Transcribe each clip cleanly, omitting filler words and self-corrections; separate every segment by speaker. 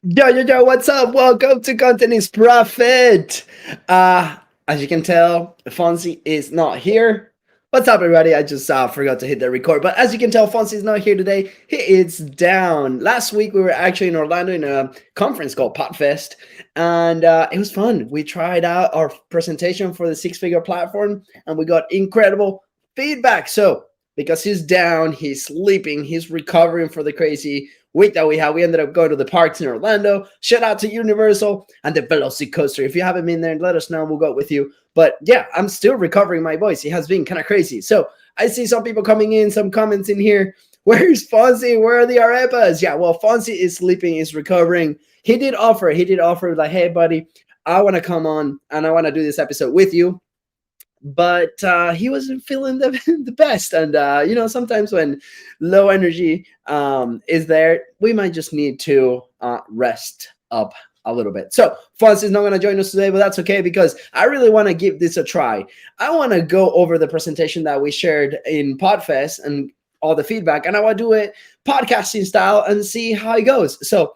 Speaker 1: Yo, what's up? Welcome to Content is Profit. As you can tell, Fonzie is not here. What's up, everybody? I just forgot to hit the record. But as you can tell, Fonzie is not here today. He is down. Last week, we were actually in Orlando in a conference called Podfest, and it was fun. We tried out our presentation for the six-figure platform, and we got incredible feedback. So because he's down, he's sleeping, he's recovering for the crazy week that we had. We ended up going to the parks in Orlando. Shout out to Universal and the Velocicoaster. If you haven't been there, let us know. We'll go with you. But yeah, I'm still recovering my voice. It has been kind of crazy. So I see some people coming in, some comments in here. Where's Fonzie? Where are the arepas? Yeah, well, Fonzie is sleeping, is recovering. He did offer like, hey, buddy, I want to come on and I want to do this episode with you. But he wasn't feeling the best. And, sometimes when low energy is there, we might just need to rest up a little bit. So Fonz is not going to join us today, but that's okay because I really want to give this a try. I want to go over the presentation that we shared in Podfest and all the feedback, and I want to do it podcasting style and see how it goes. So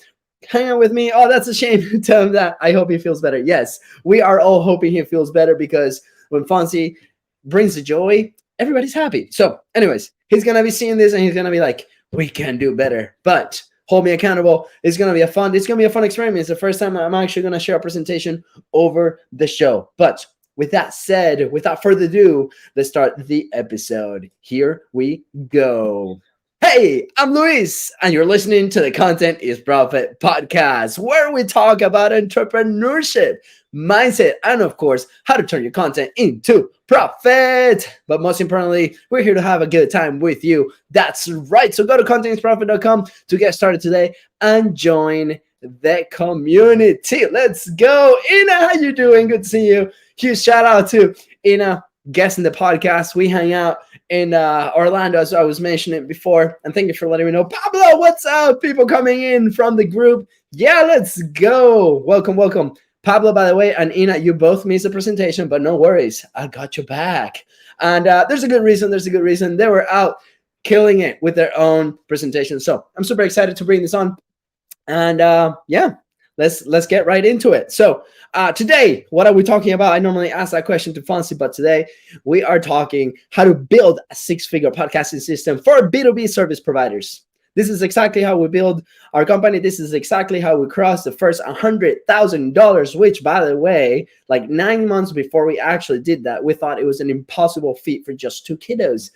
Speaker 1: hang on with me. Oh, that's a shame. Tell him that. I hope he feels better. Yes, we are all hoping he feels better because when Fonzie brings the joy, everybody's happy. So anyways, he's going to be seeing this and he's going to be like, we can do better, but hold me accountable. It's going to be a fun experiment. It's the first time I'm actually going to share a presentation over the show. But with that said, without further ado, let's start the episode. Here we go. Hey, I'm Luis, and you're listening to the Content is Profit podcast, where we talk about entrepreneurship, mindset, and of course, how to turn your content into profit. But most importantly, we're here to have a good time with you. That's right. So go to contentisprofit.com to get started today and join the community. Let's go. Ina, how you doing? Good to see you. Huge shout out to Ina, guest in the podcast. We hang out in Orlando, as I was mentioning before. And thank you for letting me know. Pablo, what's up? People coming in from the group. Yeah, let's go. Welcome. Pablo, by the way, and Ina, you both missed the presentation, but no worries. I got you back. And there's a good reason. They were out killing it with their own presentation. So I'm super excited to bring this on. And yeah, let's get right into it. So today, what are we talking about? I normally ask that question to Fonzie, but today we are talking how to build a six-figure podcasting system for B2B service providers. This is exactly how we build our company. This is exactly how we crossed the first $100,000, which, by the way, like 9 months before we actually did that, we thought it was an impossible feat for just two kiddos.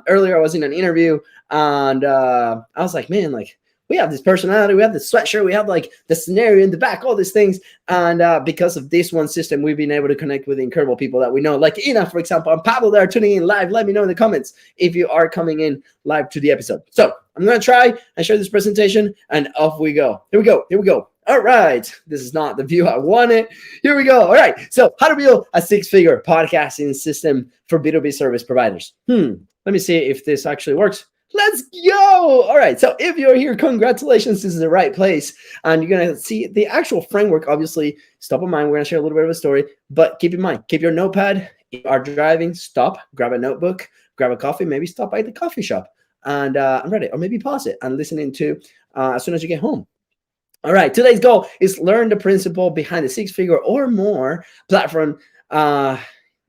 Speaker 1: Earlier, I was in an interview and I was like, man, like, we have this personality, we have this sweatshirt, we have like the scenario in the back, all these things. And because of this one system, we've been able to connect with incredible people that we know, like Ina, for example, and Pablo that are tuning in live. Let me know in the comments if you are coming in live to the episode. So I'm going to try and share this presentation and off we go. Here we go. All right. This is not the view I wanted. Here we go. All right. So how to build a six-figure podcasting system for B2B service providers. Let me see if this actually works. Let's go. All right. So if you're here, congratulations. This is the right place. And you're going to see the actual framework. Obviously, stop in mind. We're going to share a little bit of a story. But keep in mind, keep your notepad. If you are driving, stop, grab a notebook, grab a coffee, maybe stop by the coffee shop. And I'm ready. Or maybe pause it and listen into as soon as you get home. All right. Today's goal is learn the principle behind the six-figure or more platform and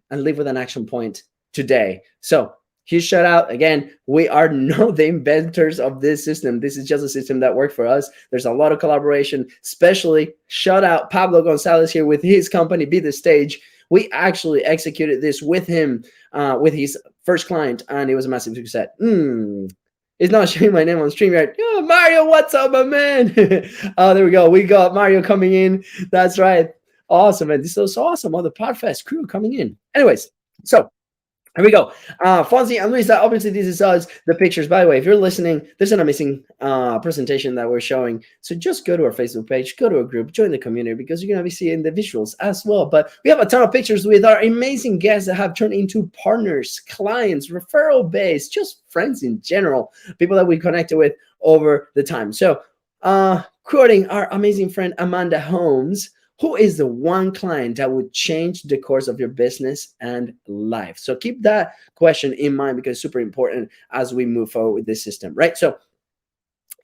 Speaker 1: live with an action point today. So huge shout out. Again, we are not the inventors of this system. This is just a system that worked for us. There's a lot of collaboration, especially shout out Pablo Gonzalez here with his company, Be The Stage. We actually executed this with him, with his first client, and it was a massive success. It's not showing my name on StreamYard. Yo, Mario, what's up, my man? Oh, there we go. We got Mario coming in. That's right. Awesome, man. This is so awesome. All the Podfest crew coming in. Anyways, so here we go. Fonzie and Luisa, obviously this is us, the pictures. By the way, if you're listening, there's an amazing presentation that we're showing. So just go to our Facebook page, go to a group, join the community, because you're going to be seeing the visuals as well. But we have a ton of pictures with our amazing guests that have turned into partners, clients, referral base, just friends in general, people that we connected with over the time. So quoting our amazing friend Amanda Holmes, who is the one client that would change the course of your business and life? So keep that question in mind, because it's super important as we move forward with this system, right? So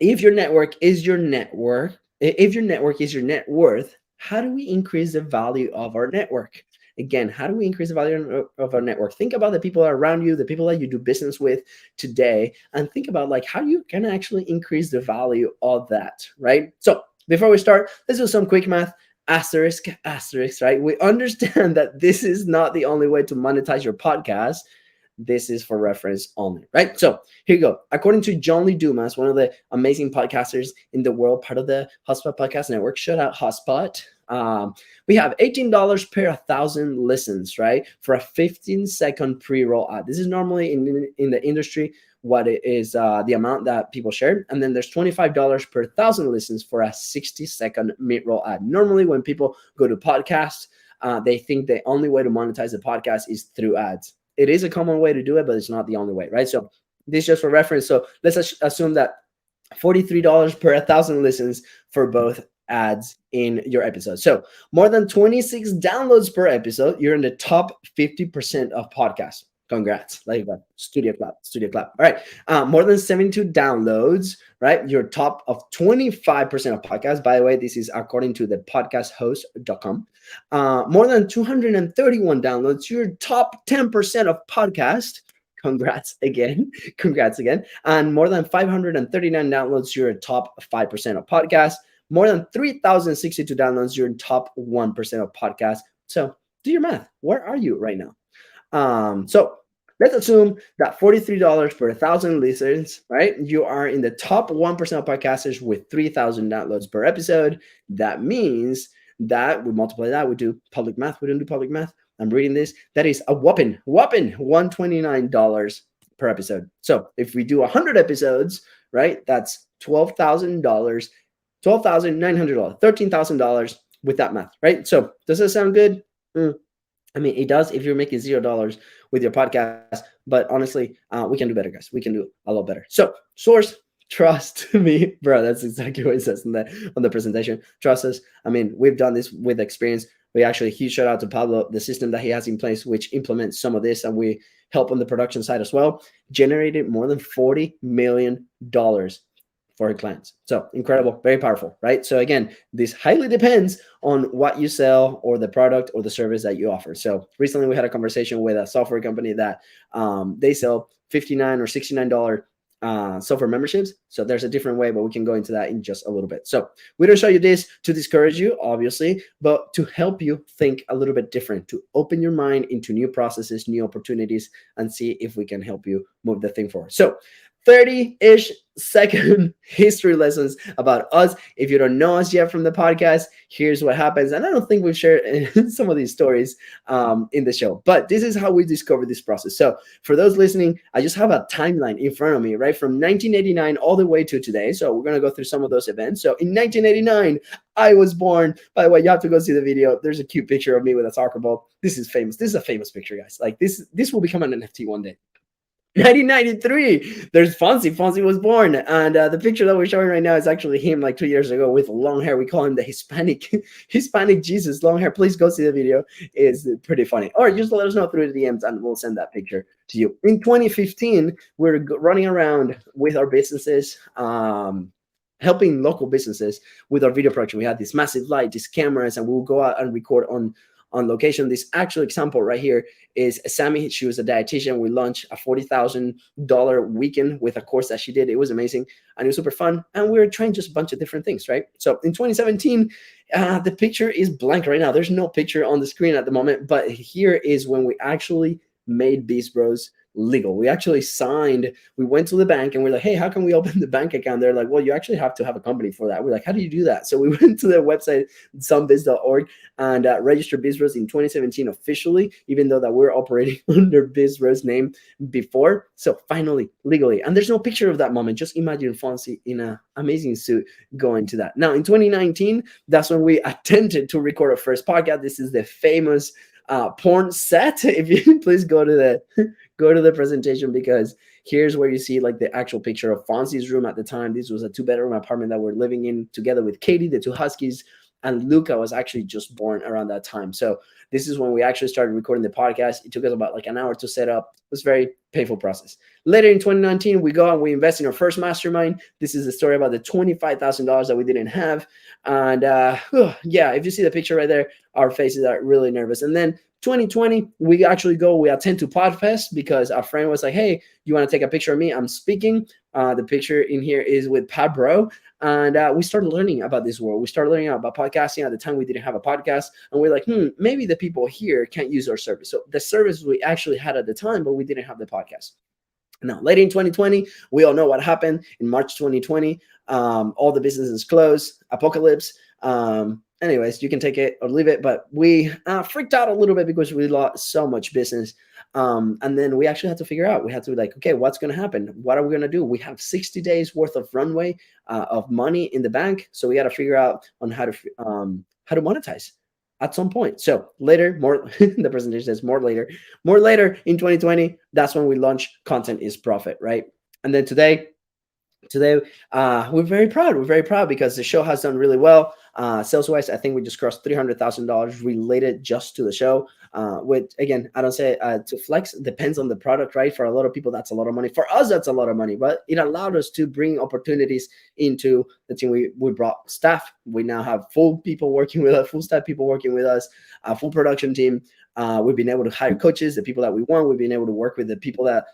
Speaker 1: if your network is your network, if your network is your net worth, how do we increase the value of our network? Again, how do we increase the value of our network? Think about the people around you, the people that you do business with today, and think about like how you can actually increase the value of that, right? So before we start, let's do some quick math. Asterisk, asterisk, right? We understand that this is not the only way to monetize your podcast. This is for reference only, right? So here you go. According to John Lee Dumas, one of the amazing podcasters in the world, part of the Hotspot Podcast Network, shout out Hotspot. We have $18 per 1,000 listens, right? For a 15-second pre-roll ad. This is normally in the industry what it is, the amount that people share. And then there's $25 per 1,000 listens for a 60-second mid-roll ad. Normally when people go to podcasts, they think the only way to monetize the podcast is through ads. It is a common way to do it, but it's not the only way, right? So this is just for reference. So let's assume that $43 per 1,000 listens for both ads in your episode. So more than 26 downloads per episode, you're in the top 50% of podcasts. Congrats. Like that. Studio clap, studio clap. All right. More than 72 downloads, right? You're top of 25% of podcasts. By the way, this is according to the podcasthost.com. More than 231 downloads, you're top 10% of podcast. Congrats again. Congrats again. And more than 539 downloads, you're top 5% of podcasts. More than 3,062 downloads, you're in top 1% of podcasts. So do your math. Where are you right now? So let's assume that $43 per 1,000 listeners, right? You are in the top 1% of podcasters with 3,000 downloads per episode. That means that we multiply that, we do public math. We don't do public math. I'm reading this. That is a whopping $129 per episode. So if we do 100 episodes, right, that's $12,000, $12,900, $13,000 with that math, right? So does that sound good? I mean, it does if you're making $0 with your podcast, but honestly, we can do better, guys. We can do a lot better. So source, trust me, bro. That's exactly what it says on the presentation. Trust us. I mean, we've done this with experience. We actually, huge shout out to Pablo, the system that he has in place, which implements some of this, and we help on the production side as well. Generated more than $40 million for our clients. So incredible, very powerful, right? So again, this highly depends on what you sell or the product or the service that you offer. So recently we had a conversation with a software company that they sell $59 or $69 software memberships. So there's a different way, but we can go into that in just a little bit. So we don't show you this to discourage you, obviously, but to help you think a little bit different, to open your mind into new processes, new opportunities, and see if we can help you move the thing forward. So 30-ish second history lessons about us. If you don't know us yet from the podcast, here's what happens. And I don't think we've shared some of these stories in the show, but this is how we discovered this process. So for those listening, I just have a timeline in front of me, right? From 1989 all the way to today. So we're going to go through some of those events. So in 1989, I was born. By the way, you have to go see the video. There's a cute picture of me with a soccer ball. This is famous. This is a famous picture, guys. Like this will become an NFT one day. 1993, there's Fonzie. Fonzie was born, and the picture that we're showing right now is actually him like 2 years ago with long hair. We call him the Hispanic Jesus, long hair. Please go see the video. It's pretty funny. Or just let us know through the DMs and we'll send that picture to you. In 2015, we're running around with our businesses, helping local businesses with our video production. We had this massive light, these cameras, and we'll go out and record on location. This actual example right here is Sammy. She was a dietitian. We launched a $40,000 weekend with a course that she did. It was amazing and it was super fun. And we were trying just a bunch of different things, right? So in 2017, the picture is blank right now. There's no picture on the screen at the moment, but here is when we actually made BIZBROS legal. We actually signed, we went to the bank and we're like, hey, how can we open the bank account? They're like, well, you actually have to have a company for that. We're like, how do you do that? So we went to their website, somebiz.org, and registered BIZBROS in 2017 officially, even though that we're operating under BIZBROS name before. So finally, legally. And there's no picture of that moment. Just imagine Fonzie in an amazing suit going to that. Now, in 2019, that's when we attempted to record our first podcast. This is the famous porn set. If you please go to the presentation, because here's where you see like the actual picture of Fonzie's room at the time. This was a 2-bedroom apartment that we're living in together with Katie, the 2 huskies, and Luca was actually just born around that time. So this is when we actually started recording the podcast. It took us about like an hour to set up. It was a very painful process. Later in 2019, we go and we invest in our first mastermind. This is the story about the $25,000 that we didn't have. And yeah, if you see the picture right there, our faces are really nervous. And then 2020, we actually we attend to Podfest because our friend was like, hey, you want to take a picture of me? I'm speaking. The picture in here is with Pat Bro. And we started learning about this world. We started learning about podcasting. At the time, we didn't have a podcast. And we're like, maybe the people here can't use our service. So the service we actually had at the time, but we didn't have the podcast. Now, later in 2020, we all know what happened. In March 2020, all the businesses closed, apocalypse. Anyways, you can take it or leave it, but we freaked out a little bit because we lost so much business. And then we actually had to figure out, we had to be like, okay, what's going to happen? What are we going to do? We have 60 days worth of runway of money in the bank. So we got to figure out on how to monetize at some point. So later, more the presentation says more later in 2020, that's when we launched Content is Profit, right? And then today, we're very proud. We're very proud because the show has done really well. Sales-wise, I think we just crossed $300,000 related just to the show. Which again, I don't say to flex. It depends on the product, right? For a lot of people, that's a lot of money. For us, that's a lot of money. But it allowed us to bring opportunities into the team. We brought staff. We now have full people working with us, full staff people working with us, a full production team. We've been able to hire coaches, the people that we want. We've been able to work with the people that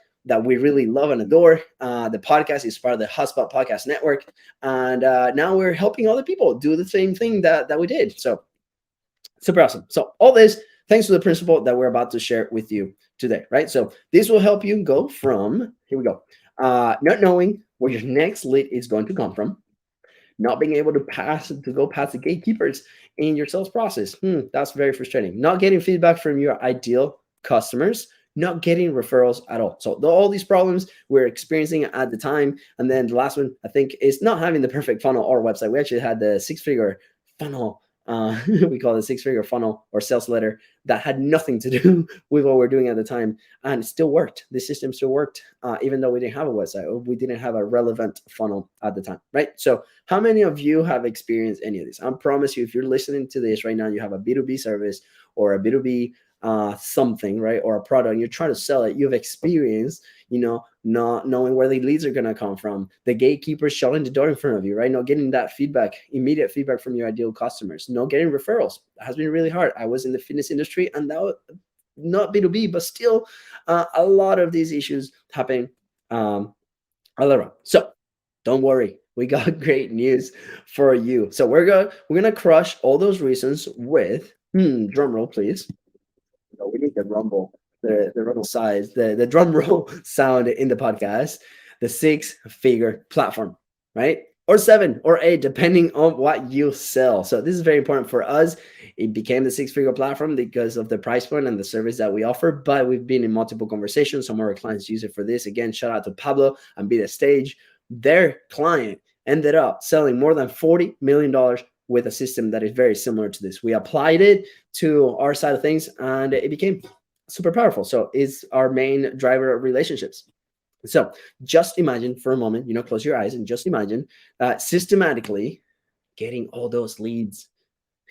Speaker 1: we really love and adore. The podcast is part of the Hotspot Podcast Network. And now we're helping other people do the same thing that we did. So super awesome. So all this, thanks to the principle that we're about to share with you today, right? So this will help you go from, here we go, not knowing where your next lead is going to come from, not being able to go past the gatekeepers in your sales process. That's very frustrating. Not getting feedback from your ideal customers, not getting referrals at all. So all these problems we're experiencing at the time. And then the last one, I think, is not having the perfect funnel or website. We actually had the 6-figure funnel. We call it 6-figure funnel or sales letter that had nothing to do with what we're doing at the time. And it still worked. The system still worked, even though we didn't have a website or we didn't have a relevant funnel at the time, right? So how many of you have experienced any of this? I promise you, if you're listening to this right now, you have a B2B service or a B2B something, right? Or a product, and you're trying to sell it, you've experienced, not knowing where the leads are going to come from, the gatekeepers shutting the door in front of you, right? Not getting that feedback, immediate feedback from your ideal customers, not getting referrals. That has been really hard. I was in the fitness industry, and that was not B2B, but still a lot of these issues happen all around. So don't worry, we got great news for you. So we're gonna crush all those reasons with drum roll, please. No, we need the rumble, the rumble size, the drum roll sound in the podcast, the 6-figure platform, right? Or 7 or 8, depending on what you sell. So this is very important for us. It became the 6-figure platform because of the price point and the service that we offer, but we've been in multiple conversations. Some of our clients use it for this. Again, shout out to Pablo and Be The Stage. Their client ended up selling more than $40 million with a system that is very similar to this. We applied it to our side of things and it became super powerful. So it's our main driver of relationships. So just imagine for a moment, close your eyes and just imagine systematically getting all those leads,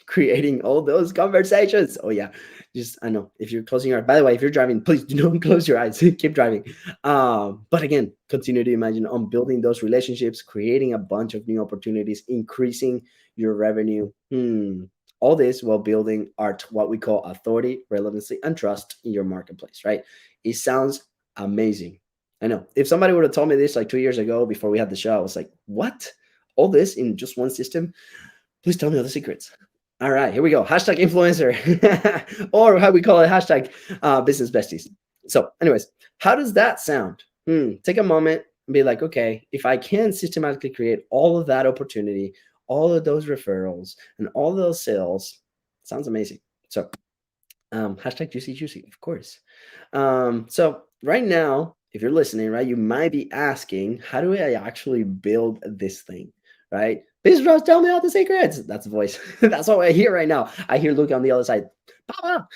Speaker 1: creating all those conversations. Oh yeah, I know if you're closing your eyes, by the way, if you're driving, please don't close your eyes, keep driving. But again, continue to imagine on building those relationships, creating a bunch of new opportunities, increasing your revenue. All this while building what we call authority, relevancy, and trust in your marketplace, right? It sounds amazing. I know if somebody would have told me this like 2 years ago before we had the show, I was like, what? All this in just one system? Please tell me all the secrets. All right, here we go. Hashtag influencer, or how we call it, hashtag business besties. So anyways, how does that sound? Take a moment and be like, okay, if I can systematically create all of that opportunity, all of those referrals, and all those sales, sounds amazing. So hashtag juicy juicy, of course. So right now, if you're listening, right, you might be asking, how do I actually build this thing, right? BIZBROS, tell me all the secrets. That's the voice. That's what I hear right now. I hear Luke on the other side. Papa,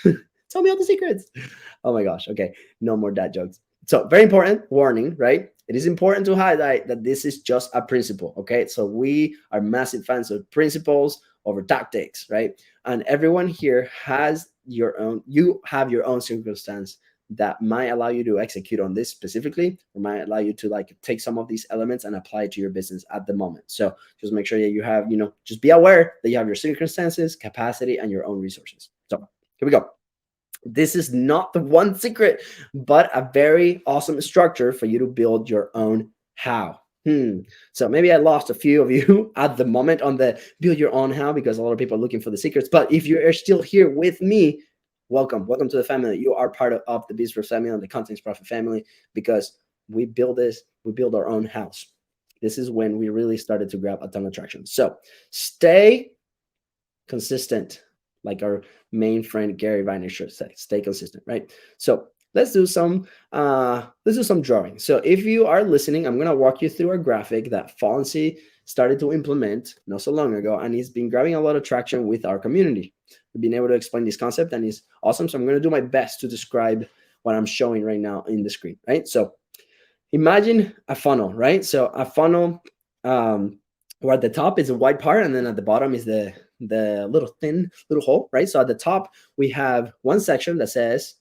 Speaker 1: tell me all the secrets. Oh my gosh. Okay, no more dad jokes. So very important warning, right? It is important to highlight that this is just a principle. Okay, so we are massive fans of principles over tactics, right? And everyone here has your own, you have your own circumstance that might allow you to execute on this specifically, or might allow you to like take some of these elements and apply it to your business at the moment. So just make sure that you have, just be aware that you have your circumstances, capacity, and your own resources. So here we go. This is not the one secret, but a very awesome structure for you to build your own how. So maybe I lost a few of you at the moment on the build your own how, because a lot of people are looking for the secrets. But if you are still here with me, welcome to the family. You are part of the BIZBROS family and the Content Profit family, because we build our own house. This is when we really started to grab a ton of traction. So stay consistent, like our main friend Gary Vaynerchuk said, stay consistent, right? So let's do some drawing. So if you are listening, I'm gonna walk you through a graphic that FONZI started to implement not so long ago, and he's been grabbing a lot of traction with our community. We've been able to explain this concept, and it's awesome. So I'm gonna do my best to describe what I'm showing right now in the screen, right? So imagine a funnel, right? So a funnel, where at the top is a white part, and then at the bottom is the little thin little hole, right? So at the top we have one section that says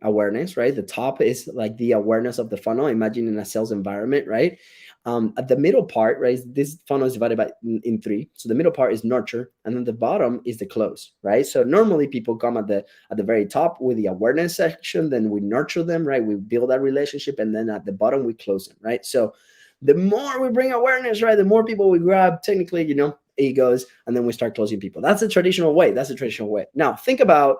Speaker 1: awareness, right? The top is like the awareness of the funnel. Imagine in a sales environment, right? At the middle part, right? This funnel is divided in three. So the middle part is nurture, and then the bottom is the close, right? So normally people come at the very top with the awareness section, then we nurture them, right? We build that relationship, and then at the bottom we close them, right? So the more we bring awareness, right, the more people we grab, technically, egos, and then we start closing people. That's the traditional way. Now think about,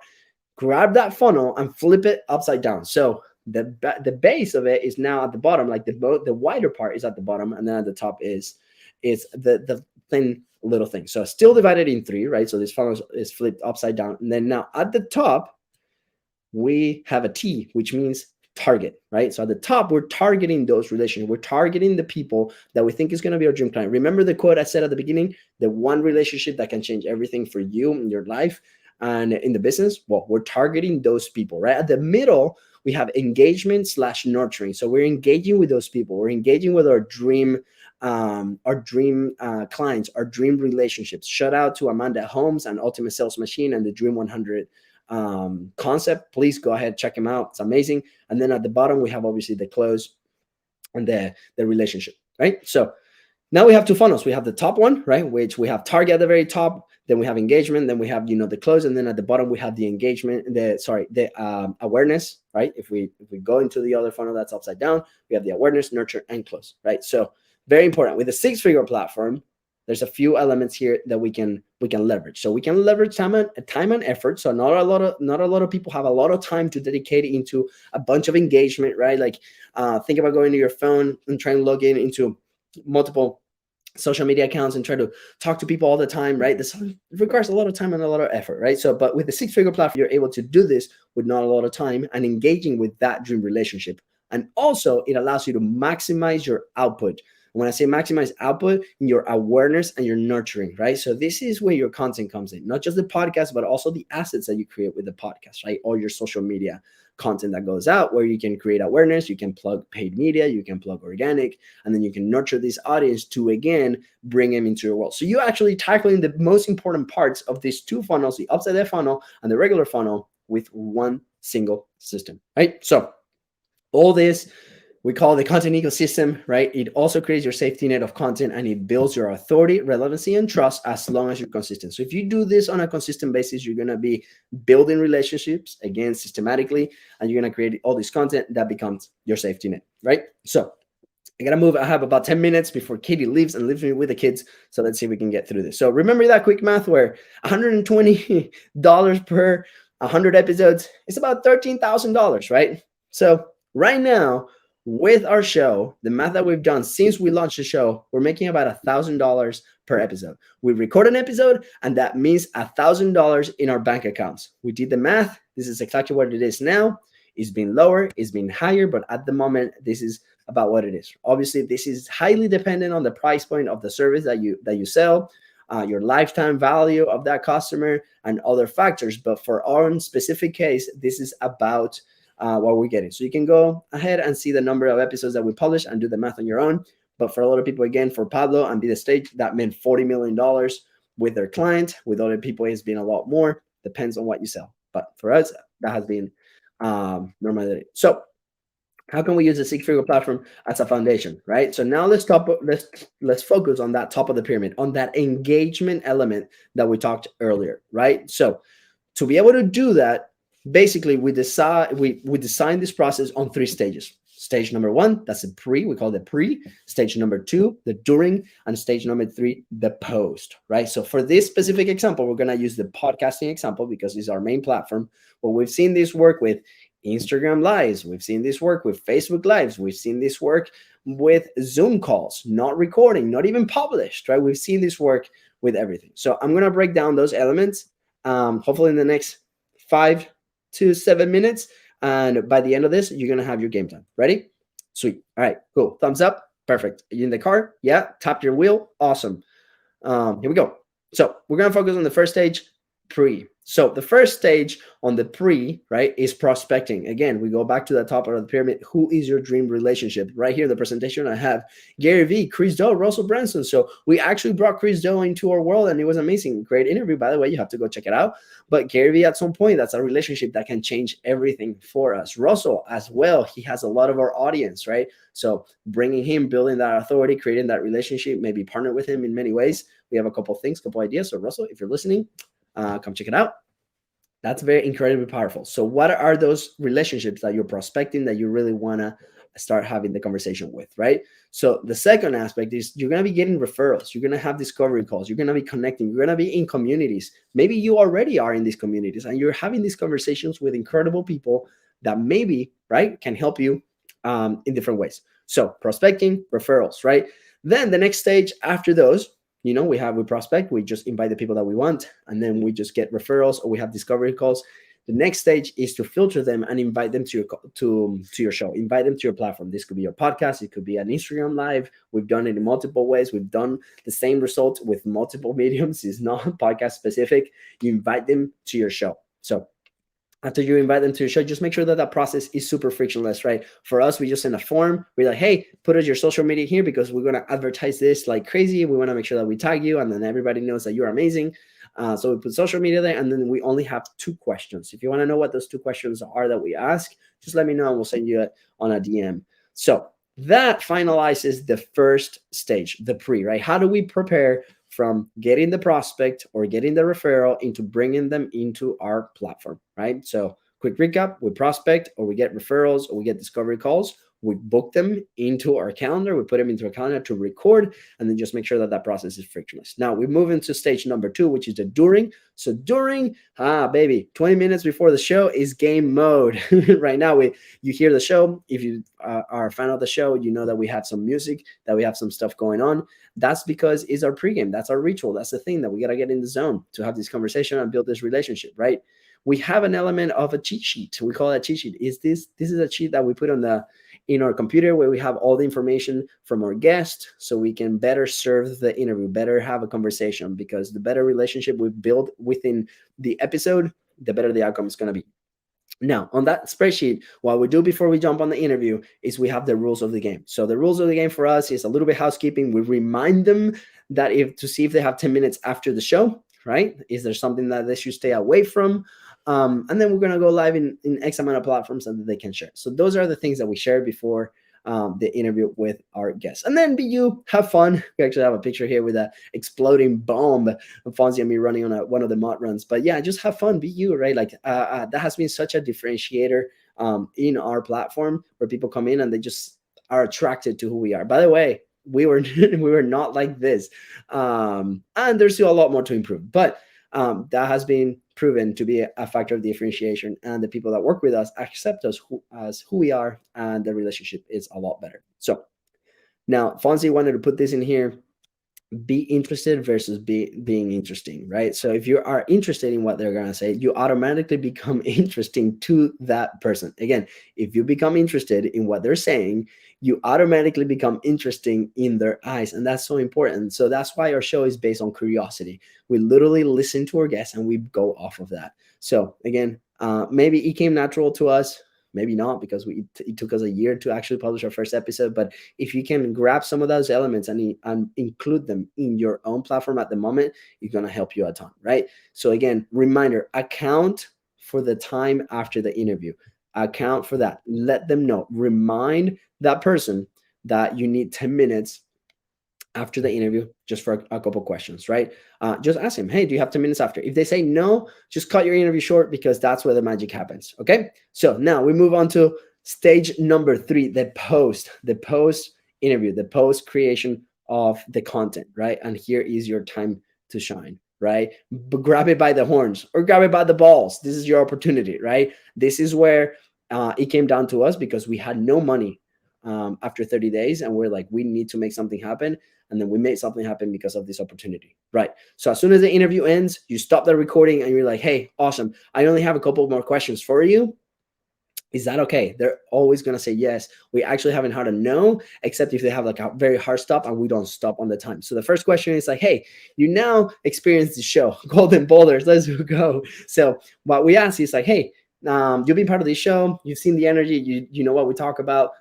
Speaker 1: grab that funnel and flip it upside down. So the base of it is now at the bottom, like the wider part is at the bottom, and then at the top is the thin little thing. So still divided in three, right? So this funnel is flipped upside down, and then now at the top we have a T, which means target, right? So at the top, we're targeting those relationships. We're targeting the people that we think is going to be our dream client. Remember the quote I said at the beginning, the one relationship that can change everything for you in your life and in the business? Well, we're targeting those people, right? At the middle, we have engagement / nurturing. So we're engaging with those people. We're engaging with our dream clients, our dream relationships. Shout out to Amanda Holmes and Ultimate Sales Machine and the Dream 100 concept. Please go ahead, check them out. It's amazing. And then at the bottom, we have obviously the close and the relationship, right? So now we have two funnels. We have the top one, right, which we have target at the very top. Then we have engagement. Then we have, the close. And then at the bottom, we have the engagement, the awareness, right? If we go into the other funnel that's upside down, we have the awareness, nurture, and close, right? So very important. With a six-figure platform, there's a few elements here that we can leverage. So we can leverage time and effort. So not a lot of people have a lot of time to dedicate into a bunch of engagement, right? Like think about going to your phone and trying to log into multiple social media accounts and try to talk to people all the time, right? This requires a lot of time and a lot of effort, right? So, but with the six-figure platform, you're able to do this with not a lot of time and engaging with that dream relationship. And also it allows you to maximize your output. When I say maximize output, your awareness and your nurturing, right? So this is where your content comes in, not just the podcast, but also the assets that you create with the podcast, right? All your social media content that goes out, where you can create awareness, you can plug paid media, you can plug organic, and then you can nurture this audience to, again, bring them into your world. So you're actually tackling the most important parts of these two funnels, the upside down funnel and the regular funnel, with one single system, right? So all this we call the content ecosystem, right? It also creates your safety net of content, and it builds your authority, relevancy, and trust as long as you're consistent. So if you do this on a consistent basis, you're going to be building relationships, again, systematically, and you're going to create all this content that becomes your safety net, right? So I got to move. I have about 10 minutes before Katie leaves and leaves me with the kids. So let's see if we can get through this. So remember that quick math where $120 per 100 episodes, it's about $13,000, right? So right now, with our show, the math that we've done since we launched the show, we're making about $1,000 per episode. We record an episode, and that means $1,000 in our bank accounts. We did the math. This is exactly what it is now. It's been lower, it's been higher, but at the moment, this is about what it is. Obviously, this is highly dependent on the price point of the service that you sell, your lifetime value of that customer, and other factors. But for our own specific case, this is about what we're getting. So you can go ahead and see the number of episodes that we publish and do the math on your own. But for a lot of people, again, for Pablo and Be the Stage, that meant $40 million with their client. With other people, it's been a lot more. Depends on what you sell. But for us, that has been normality. So how can we use the six-figure platform as a foundation, right? So now let's focus on that top of the pyramid, on that engagement element that we talked earlier, right? So to be able to do that, basically we design this process on 3 stages. Stage number 1, that's a pre, we call it pre. Stage number 2, the during, and stage number 3, the post, right? So for this specific example, we're gonna use the podcasting example because it's our main platform. But we've seen this work with Instagram Lives, we've seen this work with Facebook Lives, we've seen this work with Zoom calls, not recording, not even published, right? We've seen this work with everything. So I'm gonna break down those elements, hopefully in the next 5 to 7 minutes. And by the end of this, you're going to have your game time. Ready? Sweet. All right, cool. Thumbs up. Perfect. Are you in the car? Yeah. Tap your wheel. Awesome. Here we go. So we're going to focus on the first stage, pre. So the first stage on the pre, right, is prospecting. Again, we go back to the top of the pyramid. Who is your dream relationship? Right here, the presentation I have Gary Vee, Chris Do, Russell Branson. So we actually brought Chris Do into our world, and it was amazing. Great interview, by the way. You have to go check it out. But Gary Vee, at some point, that's a relationship that can change everything for us. Russell, as well, he has a lot of our audience, right? So bringing him, building that authority, creating that relationship, maybe partner with him in many ways. We have a couple of things, couple of ideas. So Russell, if you're listening, come check it out. That's very incredibly powerful. So what are those relationships that you're prospecting that you really want to start having the conversation with, right? So the second aspect is you're going to be getting referrals. You're going to have discovery calls. You're going to be connecting. You're going to be in communities. Maybe you already are in these communities and you're having these conversations with incredible people that maybe, right, can help you in different ways. So prospecting, referrals, right? Then the next stage after those, we prospect, we just invite the people that we want, and then we just get referrals or we have discovery calls. The next stage is to filter them and invite them to your show, invite them to your platform. This could be your podcast, it could be an Instagram Live. We've done it in multiple ways. We've done the same result with multiple mediums. It's not podcast specific. You invite them to your show. So after you invite them to your show, just make sure that that process is super frictionless, right? For us, we just send a form. We're like, hey, put us your social media here because we're going to advertise this like crazy. We want to make sure that we tag you and then everybody knows that you're amazing. So we put social media there, and then we only have 2 questions. If you want to know what those 2 questions are that we ask, just let me know and we'll send you it on a DM. So that finalizes the first stage, the pre, right? How do we prepare from getting the prospect or getting the referral into bringing them into our platform, right? So quick recap, we prospect or we get referrals or we get discovery calls. We book them into our calendar. We put them into a calendar to record, and then just make sure that that process is frictionless. Now we move into stage number 2, which is the during. So during, baby, 20 minutes before the show is game mode. Right now, you hear the show. If you are a fan of the show, you know that we have some music, that we have some stuff going on. That's because it's our pregame. That's our ritual. That's the thing that we got to get in the zone to have this conversation and build this relationship, right? We have an element of a cheat sheet. We call it a cheat sheet. This is a cheat that we put in our computer where we have all the information from our guest so we can better serve the interview, better have a conversation, because the better relationship we build within the episode, the better the outcome is going to be. Now, on that spreadsheet, what we do before we jump on the interview is we have the rules of the game. So the rules of the game for us is a little bit housekeeping. We remind them that to see if they have 10 minutes after the show, right? Is there something that they should stay away from? And then we're going to go live in X amount of platforms so that they can share. So those are the things that we share before the interview with our guests. And then have fun. We actually have a picture here with a exploding bomb of FONZI and me running on one of the mod runs. But yeah, just have fun, be you, right? Like that has been such a differentiator in our platform, where people come in and they just are attracted to who we are. By the way, we were not like this. And there's still a lot more to improve. But That has been proven to be a factor of differentiation, and the people that work with us accept us as who we are, and the relationship is a lot better. So now Fonzie wanted to put this in here: be interested versus being interesting, right? So if you are interested in what they're going to say, you automatically become interesting to that person. Again, if you become interested in what they're saying, you automatically become interesting in their eyes, and that's so important. So that's why our show is based on curiosity. We literally listen to our guests and we go off of that. So again, maybe it came natural to us, maybe not, because it took us a year to actually publish our first episode. But if you can grab some of those elements and include them in your own platform at the moment, it's going to help you a ton, right? So again, reminder: account for the time after the interview. Account for that. Let them know. Remind that person that you need 10 minutes after the interview just for a couple questions, right? Just ask him, hey, do you have 10 minutes after? If they say no, just cut your interview short, because that's where the magic happens. Okay, so now we move on to stage number 3, the post interview, the post creation of the content, right? And here is your time to shine, right? But grab it by the horns or grab it by the balls. This is your opportunity, right? This is where it came down to us, because we had no money after 30 days, and we're like, we need to make something happen. And then we made something happen because of this opportunity, right? So as soon as the interview ends, you stop the recording and you're like, hey, awesome, I only have a couple more questions for you. Is that okay? They're always going to say yes. We actually haven't had a no, except if they have like a very hard stop and we don't stop on the time. So the first question is like, hey, you now experience the show, Golden Boulders, let's go. So what we ask is like, hey, you've been part of this show, you've seen the energy, you know what we talk about.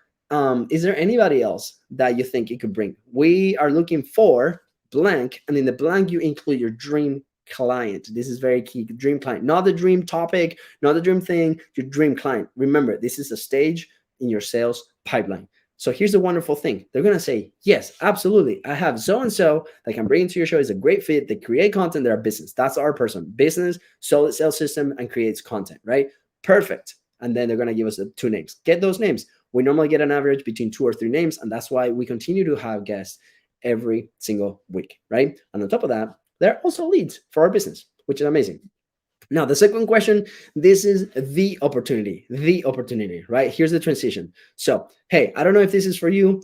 Speaker 1: Is there anybody else that you think it could bring? We are looking for blank, and in the blank you include your dream client. This is very key. Dream client, not the dream topic, not the dream thing, your dream client. Remember, this is a stage in your sales pipeline. So here's the wonderful thing: they're going to say, yes, absolutely, I have so and so that can bring into your show, is a great fit, they create content, they're a business. That's our person: business, solid sales system, and creates content, right? Perfect. And then they're going to give us the 2 names. Get those names. We normally get an average between 2 or 3 names, and that's why we continue to have guests every single week, right? And on top of that, they're also leads for our business, which is amazing. Now, the second question: this is the opportunity, right? Here's the transition. So, hey, I don't know if this is for you,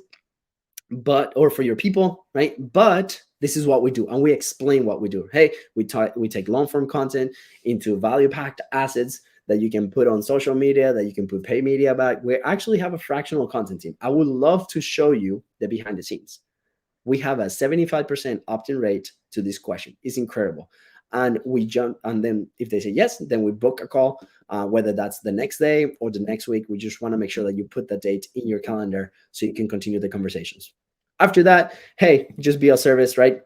Speaker 1: or for your people, right? But this is what we do, and we explain what we do. Hey, we take long form content into value packed assets that you can put on social media, that you can put paid media back. We actually have a fractional content team. I would love to show you the behind the scenes. We have a 75% opt-in rate to this question. It's incredible. And we jump, and then if they say yes, then we book a call, whether that's the next day or the next week. We just want to make sure that you put the date in your calendar so you can continue the conversations. After that, hey, just be of service, right?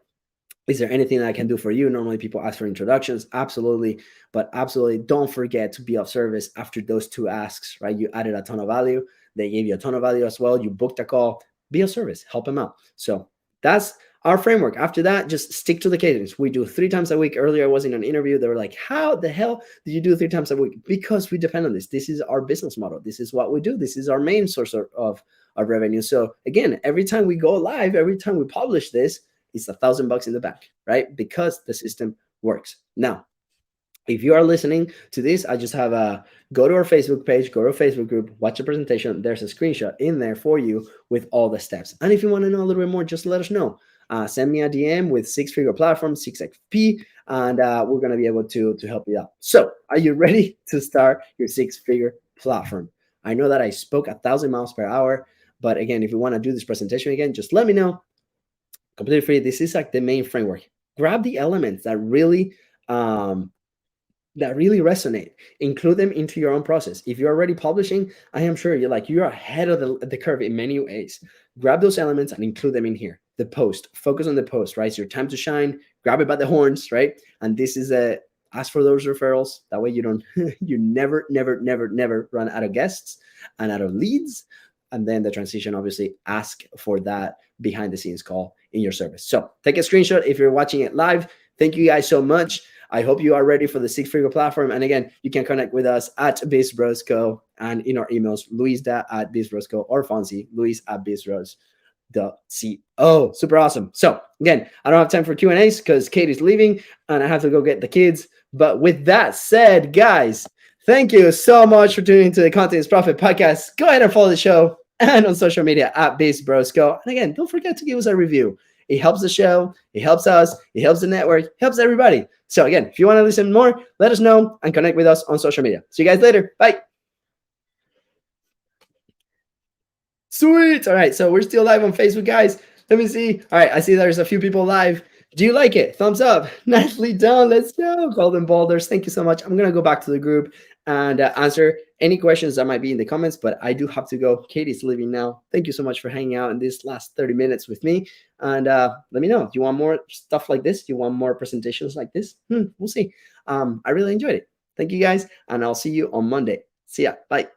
Speaker 1: Is there anything that I can do for you? Normally people ask for introductions. Absolutely. But absolutely don't forget to be of service after those 2 asks, right? You added a ton of value. They gave you a ton of value as well. You booked a call. Be of service. Help them out. So that's our framework. After that, just stick to the cadence. We do 3 times a week. Earlier, I was in an interview. They were like, how the hell did you do 3 times a week? Because we depend on this. This is our business model. This is what we do. This is our main source of revenue. So again, every time we go live, every time we publish this, it's $1,000 in the bank, right? Because the system works. Now, if you are listening to this, I just have a go to our Facebook page, go to our Facebook group, watch the presentation. There's a screenshot in there for you with all the steps. And if you want to know a little bit more, just let us know. Send me a DM with 6-figure platform, 6XP, and we're going to be able to help you out. So are you ready to start your 6-figure platform? I know that I spoke 1,000 miles per hour, but again, if you want to do this presentation again, just let me know. Completely free. This is like the main framework. Grab the elements that really resonate. Include them into your own process. If you're already publishing, I am sure you're ahead of the curve in many ways. Grab those elements and include them in here. The post. Focus on the post, right? It's your time to shine. Grab it by the horns, right? And this is ask for those referrals. That way you don't you never run out of guests and out of leads. And then the transition, obviously, ask for that behind the scenes call in your service. So take a screenshot if you're watching it live. Thank you guys so much. I hope you are ready for the 6-figure platform. And again, you can connect with us at BIZBROS Co. and in our emails, LUISDA at BIZBROS Co. or FONZI, Luis at BIZBROS. Super awesome. So again, I don't have time for Q&As because Katie's leaving and I have to go get the kids. But with that said, guys, thank you so much for tuning into the Content is Profit podcast. Go ahead and follow the show and on social media at BIZBROS. And again, don't forget to give us a review. It helps the show. It helps us. It helps the network. It helps everybody. So again, if you want to listen more, let us know and connect with us on social media. See you guys later. Bye. Sweet. All right. So we're still live on Facebook, guys. Let me see. All right. I see there's a few people live. Do you like it? Thumbs up. Nicely done. Let's go. Golden Boulders. Thank you so much. I'm going to go back to the group and answer any questions that might be in the comments, but I do have to go. Katie's leaving now. Thank you so much for hanging out in this last 30 minutes with me. And let me know. Do you want more stuff like this? Do you want more presentations like this? We'll see. I really enjoyed it. Thank you guys. And I'll see you on Monday. See ya. Bye.